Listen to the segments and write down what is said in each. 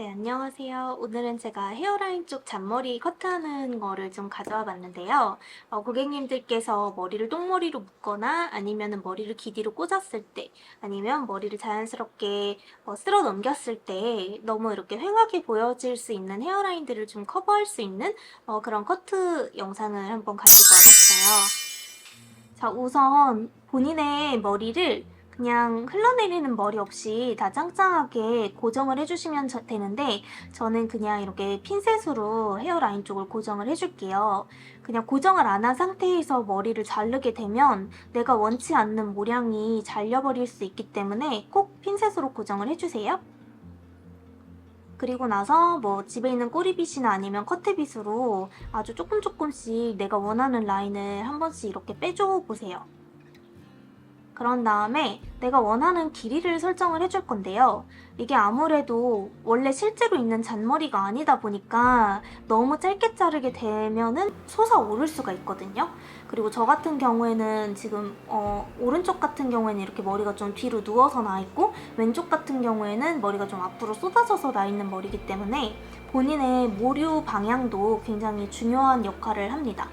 네, 안녕하세요. 오늘은 제가 헤어라인 쪽 잔머리 커트하는 거를 좀 가져와 봤는데요. 고객님들께서 머리를 똥머리로 묶거나 아니면 머리를 기디로 꽂았을 때 아니면 머리를 자연스럽게 쓸어 넘겼을 때 너무 이렇게 휑하게 보여질 수 있는 헤어라인들을 좀 커버할 수 있는 그런 커트 영상을 한번 가지고 와봤어요. 자, 우선 본인의 머리를 그냥 흘러내리는 머리 없이 다 짱짱하게 고정을 해주시면 되는데, 저는 그냥 이렇게 핀셋으로 헤어라인 쪽을 고정을 해줄게요. 그냥 고정을 안 한 상태에서 머리를 자르게 되면 내가 원치 않는 모양이 잘려버릴 수 있기 때문에 꼭 핀셋으로 고정을 해주세요. 그리고 나서 집에 있는 꼬리빗이나 아니면 커트빗으로 아주 조금씩 내가 원하는 라인을 한 번씩 이렇게 빼줘 보세요. 그런 다음에 내가 원하는 길이를 설정을 해줄 건데요. 이게 아무래도 원래 실제로 있는 잔머리가 아니다 보니까 너무 짧게 자르게 되면은 솟아오를 수가 있거든요. 그리고 저 같은 경우에는 지금 오른쪽 같은 경우에는 이렇게 머리가 좀 뒤로 누워서 나 있고, 왼쪽 같은 경우에는 머리가 좀 앞으로 쏟아져서 나 있는 머리이기 때문에 본인의 모류 방향도 굉장히 중요한 역할을 합니다.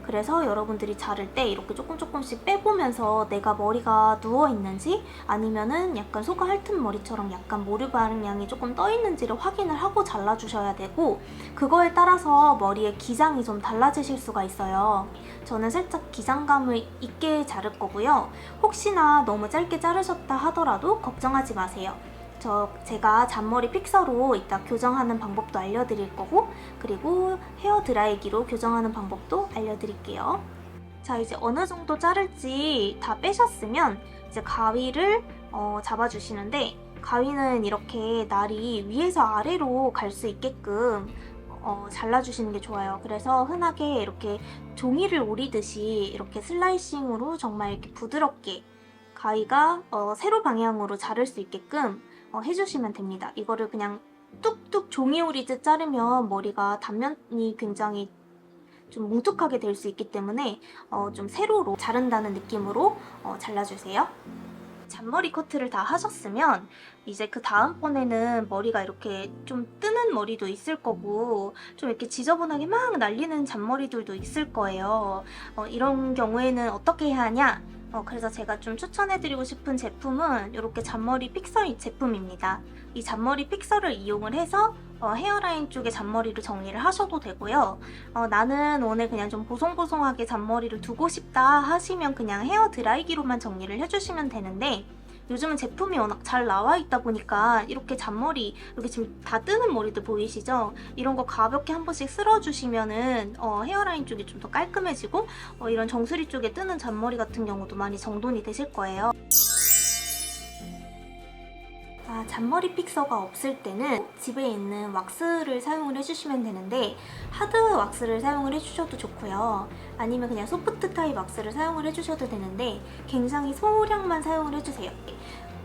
그래서 여러분들이 자를 때 이렇게 조금씩 빼보면서 내가 머리가 누워있는지 아니면은 약간 소가 핥은 머리처럼 약간 모류 방향이 조금 떠있는지를 확인을 하고 잘라주셔야 되고, 그거에 따라서 머리의 기장이 좀 달라지실 수가 있어요. 저는 살짝 기장감을 있게 자를 거고요. 혹시나 너무 짧게 자르셨다 하더라도 걱정하지 마세요. 제가 잔머리 픽서로 이따 교정하는 방법도 알려드릴 거고, 그리고 헤어 드라이기로 교정하는 방법도 알려드릴게요. 자, 이제 어느 정도 자를지 다 빼셨으면 이제 가위를 잡아주시는데, 가위는 이렇게 날이 위에서 아래로 갈 수 있게끔 잘라주시는 게 좋아요. 그래서 흔하게 이렇게 종이를 오리듯이 이렇게 슬라이싱으로 정말 이렇게 부드럽게 가위가 세로 방향으로 자를 수 있게끔 해주시면 됩니다. 이거를 그냥 뚝뚝 종이 오리듯 자르면 머리가 단면이 굉장히 좀 뭉툭하게 될 수 있기 때문에 좀 세로로 자른다는 느낌으로 잘라주세요. 잔머리 커트를 다 하셨으면 이제 그 다음번에는 머리가 이렇게 좀 뜨는 머리도 있을 거고, 좀 이렇게 지저분하게 막 날리는 잔머리들도 있을 거예요. 이런 경우에는 어떻게 해야 하냐? 그래서 제가 좀 추천해드리고 싶은 제품은 이렇게 잔머리 픽서 제품입니다. 이 잔머리 픽서를 이용을 해서 헤어라인 쪽에 잔머리를 정리를 하셔도 되고요. 나는 오늘 그냥 좀 보송보송하게 잔머리를 두고 싶다 하시면 그냥 헤어 드라이기로만 정리를 해주시면 되는데, 요즘은 제품이 워낙 잘 나와 있다 보니까 이렇게 잔머리, 이렇게 지금 다 뜨는 머리들 보이시죠? 이런 거 가볍게 한 번씩 쓸어주시면은 헤어라인 쪽이 좀 더 깔끔해지고, 이런 정수리 쪽에 뜨는 잔머리 같은 경우도 많이 정돈이 되실 거예요. 잔머리 픽서가 없을 때는 집에 있는 왁스를 사용을 해주시면 되는데, 하드 왁스를 사용을 해주셔도 좋고요. 아니면 그냥 소프트 타입 왁스를 사용을 해주셔도 되는데, 굉장히 소량만 사용을 해주세요.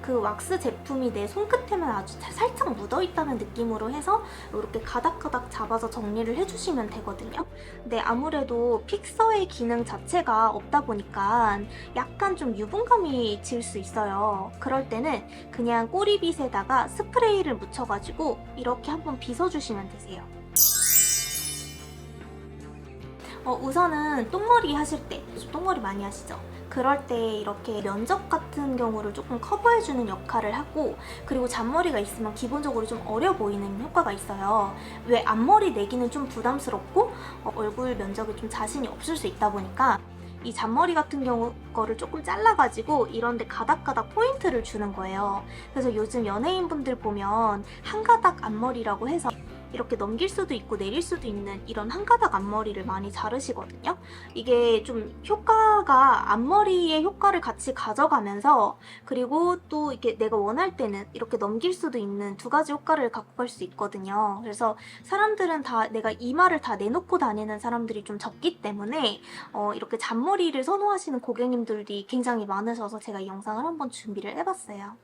그 왁스 제품이 내 손끝에만 아주 살짝 묻어있다는 느낌으로 해서 이렇게 가닥가닥 잡아서 정리를 해주시면 되거든요. 근데 아무래도 픽서의 기능 자체가 없다 보니까 약간 좀 유분감이 질 수 있어요. 그럴 때는 그냥 꼬리빗에다가 스프레이를 묻혀가지고 이렇게 한번 빗어주시면 되세요. 우선은 똥머리 하실 때, 똥머리 많이 하시죠? 그럴 때 이렇게 면적 같은 경우를 조금 커버해주는 역할을 하고, 그리고 잔머리가 있으면 기본적으로 좀 어려 보이는 효과가 있어요. 왜 앞머리 내기는 좀 부담스럽고 얼굴 면적이 좀 자신이 없을 수 있다 보니까 이 잔머리 같은 경우 거를 조금 잘라가지고 이런데 가닥가닥 포인트를 주는 거예요. 그래서 요즘 연예인분들 보면 한 가닥 앞머리라고 해서 이렇게 넘길 수도 있고 내릴 수도 있는 이런 한 가닥 앞머리를 많이 자르시거든요. 이게 좀 효과가 앞머리의 효과를 같이 가져가면서, 그리고 또 이렇게 내가 원할 때는 이렇게 넘길 수도 있는 두 가지 효과를 갖고 갈 수 있거든요. 그래서 사람들은 다 내가 이마를 다 내놓고 다니는 사람들이 좀 적기 때문에 이렇게 잔머리를 선호하시는 고객님들이 굉장히 많으셔서 제가 이 영상을 한번 준비를 해봤어요.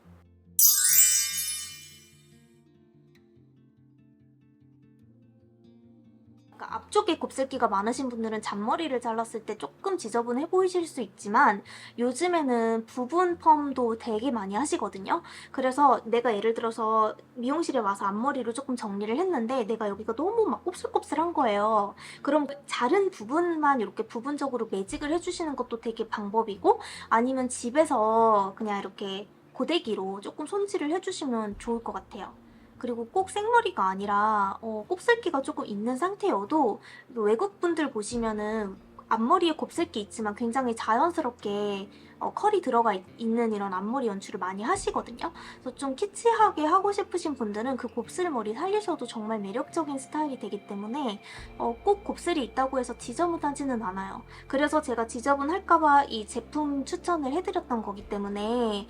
앞쪽에 곱슬기가 많으신 분들은 잔머리를 잘랐을 때 조금 지저분해 보이실 수 있지만 요즘에는 부분 펌도 되게 많이 하시거든요. 그래서 내가 예를 들어서 미용실에 와서 앞머리로 조금 정리를 했는데 내가 여기가 너무 막 곱슬곱슬한 거예요. 그럼 그 자른 부분만 이렇게 부분적으로 매직을 해주시는 것도 되게 방법이고, 아니면 집에서 그냥 이렇게 고데기로 조금 손질을 해주시면 좋을 것 같아요. 그리고 꼭 생머리가 아니라 곱슬기가 조금 있는 상태여도 외국 분들 보시면은 앞머리에 곱슬기 있지만 굉장히 자연스럽게 컬이 들어가 있는 이런 앞머리 연출을 많이 하시거든요. 그래서 좀 키치하게 하고 싶으신 분들은 그 곱슬머리 살리셔도 정말 매력적인 스타일이 되기 때문에 꼭 곱슬이 있다고 해서 지저분하지는 않아요. 그래서 제가 지저분할까봐 이 제품 추천을 해드렸던 거기 때문에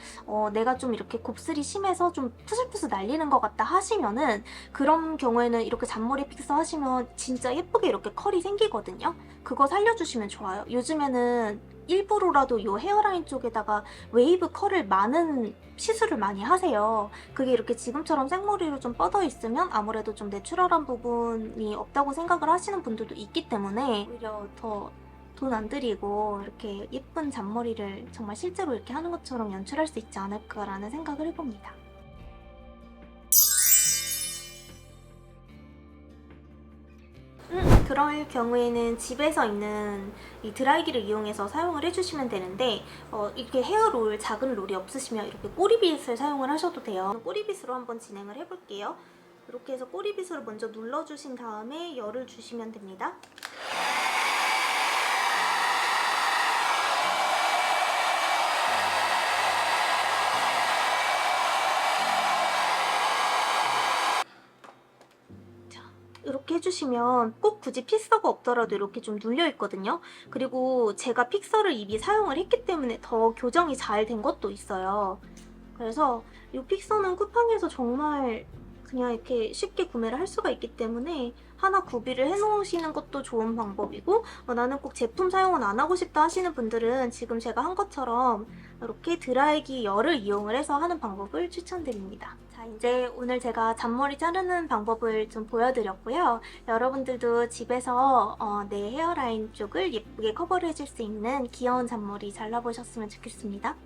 내가 좀 이렇게 곱슬이 심해서 좀 푸슬푸슬 날리는 것 같다 하시면은, 그런 경우에는 이렇게 잔머리 픽서 하시면 진짜 예쁘게 이렇게 컬이 생기거든요. 그거 살려주시면 좋아요. 요즘에는 일부러라도 이 헤어라인 쪽에다가 웨이브 컬을 많은 시술을 많이 하세요. 그게 이렇게 지금처럼 생머리로 좀 뻗어 있으면 아무래도 좀 내추럴한 부분이 없다고 생각을 하시는 분들도 있기 때문에 오히려 더 돈 안 들이고 이렇게 예쁜 잔머리를 정말 실제로 이렇게 하는 것처럼 연출할 수 있지 않을까라는 생각을 해봅니다. 그럴 경우에는 집에서 있는 이 드라이기를 이용해서 사용을 해주시면 되는데, 이렇게 헤어롤, 작은 롤이 없으시면 이렇게 꼬리빗을 사용을 하셔도 돼요. 꼬리빗으로 한번 진행을 해볼게요. 이렇게 해서 꼬리빗으로 먼저 눌러주신 다음에 열을 주시면 됩니다. 이렇게 해주시면 꼭 굳이 픽서가 없더라도 이렇게 좀 눌려 있거든요. 그리고 제가 픽서를 이미 사용을 했기 때문에 더 교정이 잘 된 것도 있어요. 그래서 이 픽서는 쿠팡에서 정말 그냥 이렇게 쉽게 구매를 할 수가 있기 때문에 하나 구비를 해놓으시는 것도 좋은 방법이고, 나는 꼭 제품 사용은 안 하고 싶다 하시는 분들은 지금 제가 한 것처럼 이렇게 드라이기 열을 이용을 해서 하는 방법을 추천드립니다. 자, 이제 오늘 제가 잔머리 자르는 방법을 좀 보여드렸고요. 여러분들도 집에서 내 헤어라인 쪽을 예쁘게 커버를 해줄 수 있는 귀여운 잔머리 잘라보셨으면 좋겠습니다.